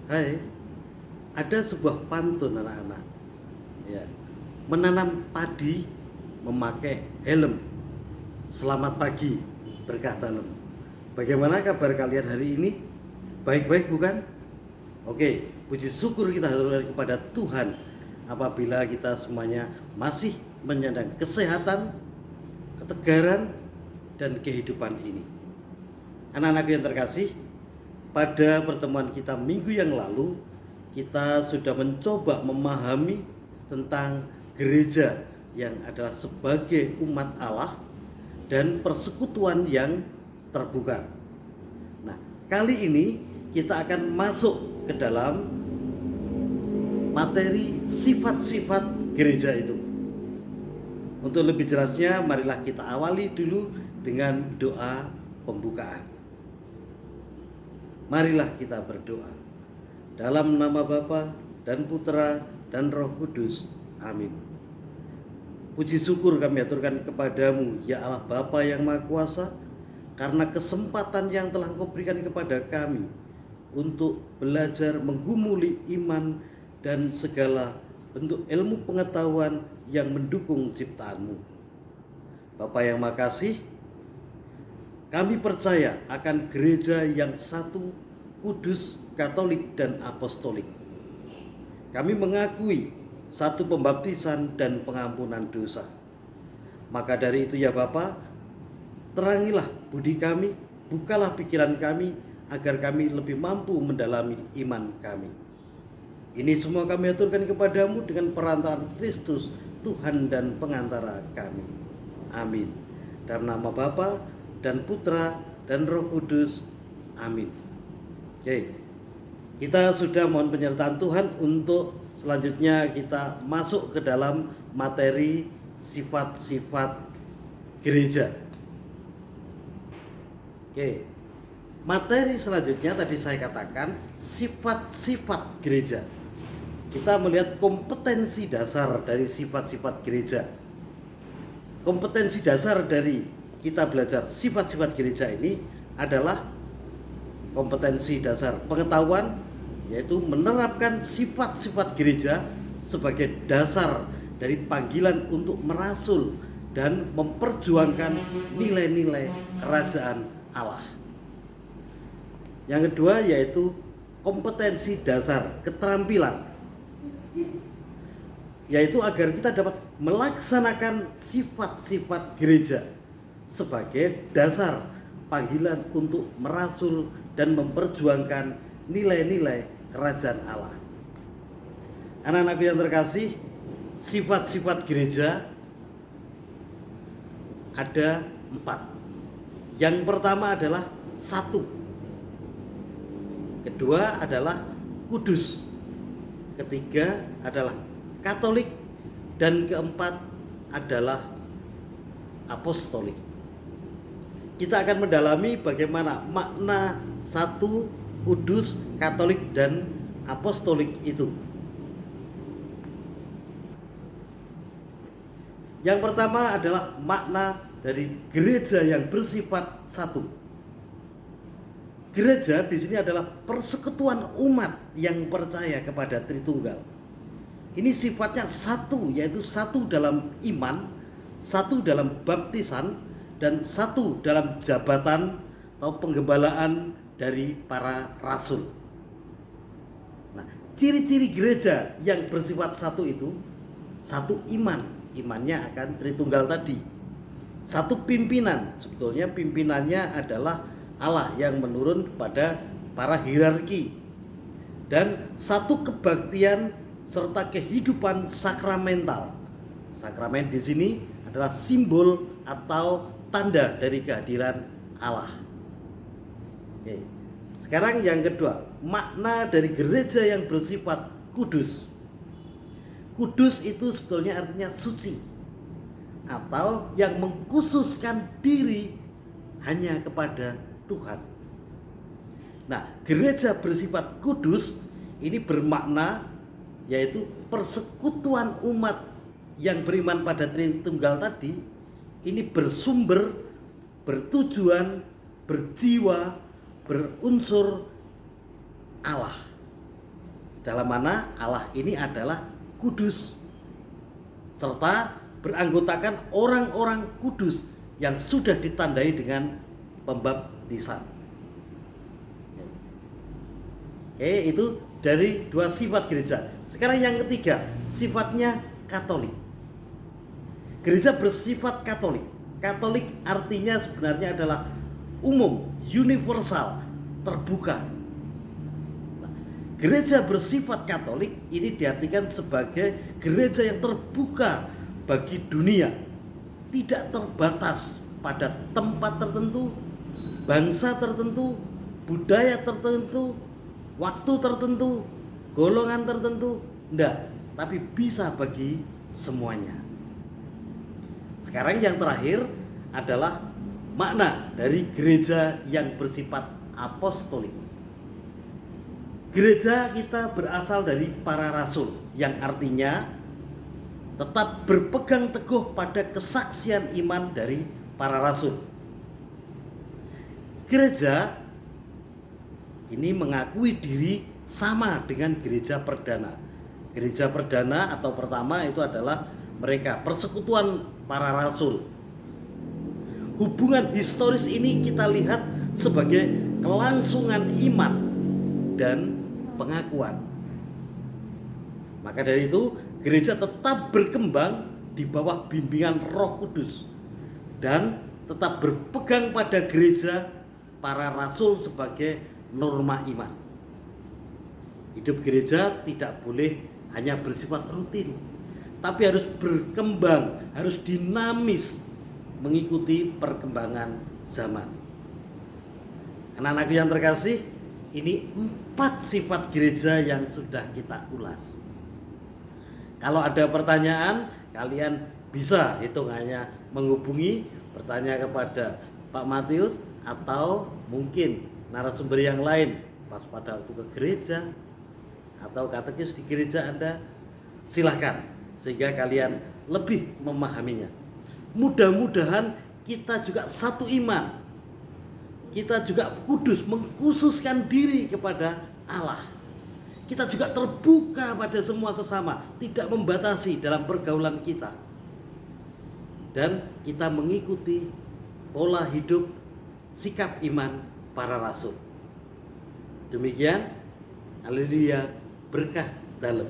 Hai, ada sebuah pantun anak-anak. Ya, menanam padi memakai helm. Selamat pagi, berkah tanam. Bagaimana kabar kalian hari ini? Baik-baik bukan? Oke, puji syukur kita haturkan kepada Tuhan apabila kita semuanya masih menyandang kesehatan, ketegaran, dan kehidupan ini. Anak-anak yang terkasih, pada pertemuan kita minggu yang lalu, kita sudah mencoba memahami tentang gereja yang adalah sebagai umat Allah dan persekutuan yang terbuka. Nah, kali ini kita akan masuk ke dalam materi sifat-sifat gereja itu. Untuk lebih jelasnya, marilah kita awali dulu dengan doa pembukaan. Marilah kita berdoa. Dalam nama Bapa dan Putra dan Roh Kudus. Amin. Puji syukur kami aturkan kepadamu, ya Allah Bapa yang Maha Kuasa, karena kesempatan yang telah Engkau berikan kepada kami untuk belajar menggumuli iman dan segala bentuk ilmu pengetahuan yang mendukung ciptaanmu. Bapa yang Maha Kasih, kami percaya akan gereja yang satu, kudus, katolik, dan apostolik. Kami mengakui satu pembaptisan dan pengampunan dosa. Maka dari itu ya Bapa, terangilah budi kami, bukalah pikiran kami, agar kami lebih mampu mendalami iman kami. Ini semua kami aturkan kepadamu dengan perantaraan Kristus, Tuhan dan pengantara kami. Amin. Dalam nama Bapa dan Putra dan Roh Kudus. Amin. Oke, kita sudah mohon penyertaan Tuhan untuk selanjutnya kita masuk ke dalam materi sifat-sifat gereja. Oke, materi selanjutnya tadi saya katakan sifat-sifat gereja. Kita melihat kompetensi dasar dari sifat-sifat gereja. Kompetensi dasar dari kita belajar sifat-sifat gereja ini adalah kompetensi dasar pengetahuan, yaitu menerapkan sifat-sifat gereja sebagai dasar dari panggilan untuk merasul dan memperjuangkan nilai-nilai kerajaan Allah. Yang kedua yaitu kompetensi dasar keterampilan, yaitu agar kita dapat melaksanakan sifat-sifat gereja sebagai dasar panggilan untuk merasul dan memperjuangkan nilai-nilai kerajaan Allah. Anak-anakku yang terkasih, sifat-sifat gereja ada 4. Yang pertama adalah satu. Kedua adalah kudus. Ketiga adalah katolik. Dan keempat adalah apostolik. Kita akan mendalami bagaimana makna satu, kudus, katolik, dan apostolik itu. Yang pertama adalah makna dari gereja yang bersifat satu. Gereja di sini adalah persekutuan umat yang percaya kepada Tritunggal. Ini sifatnya satu, yaitu satu dalam iman, satu dalam baptisan, dan satu dalam jabatan atau penggembalaan dari para rasul. Nah, ciri-ciri gereja yang bersifat satu itu, satu iman, imannya akan Tritunggal tadi. Satu pimpinan, sebetulnya pimpinannya adalah Allah yang menurun kepada para hierarki. Dan satu kebaktian serta kehidupan sakramental. Sakramen di sini adalah simbol atau tanda dari kehadiran Allah. Oke. Sekarang yang kedua, makna dari gereja yang bersifat kudus. Kudus itu sebetulnya artinya suci, atau yang mengkhususkan diri hanya kepada Tuhan. Nah, gereja bersifat kudus ini bermakna yaitu persekutuan umat yang beriman pada Tritunggal tadi, ini bersumber, bertujuan, berjiwa, berunsur Allah. dalam mana Allah ini adalah kudus, serta beranggotakan orang-orang kudus yang sudah ditandai dengan pembaptisan. Oke, itu dari dua sifat gereja. Sekarang yang ketiga, sifatnya Katolik. Gereja bersifat Katolik. Katolik artinya sebenarnya adalah umum, universal, terbuka. Gereja bersifat Katolik ini diartikan sebagai gereja yang terbuka bagi dunia, tidak terbatas pada tempat tertentu, bangsa tertentu, budaya tertentu, waktu tertentu, golongan tertentu, enggak, tapi bisa bagi semuanya. Sekarang yang terakhir adalah makna dari gereja yang bersifat apostolik. Gereja kita berasal dari para rasul, yang artinya tetap berpegang teguh pada kesaksian iman dari para rasul. Gereja ini mengakui diri sama dengan gereja perdana. Gereja perdana atau pertama itu adalah mereka, persekutuan para rasul. Hubungan historis ini kita lihat sebagai kelangsungan iman dan pengakuan. Maka dari itu, gereja tetap berkembang di bawah bimbingan Roh Kudus dan tetap berpegang pada gereja para rasul sebagai norma iman. Hidup gereja tidak boleh hanya bersifat rutin, tapi harus berkembang, harus dinamis mengikuti perkembangan zaman. Anak-anakku yang terkasih, ini 4 sifat gereja yang sudah kita ulas. Kalau ada pertanyaan, kalian bisa hitungannya menghubungi, bertanya kepada Pak Matius atau mungkin narasumber yang lain pas pada waktu ke gereja atau katekis di gereja Anda. Silahkan, sehingga kalian lebih memahaminya. Mudah-mudahan kita juga satu iman, kita juga kudus, mengkhususkan diri kepada Allah. Kita juga terbuka pada semua sesama, tidak membatasi dalam pergaulan kita. Dan kita mengikuti pola hidup, sikap iman para rasul. Demikian, haleluya, berkah dalam.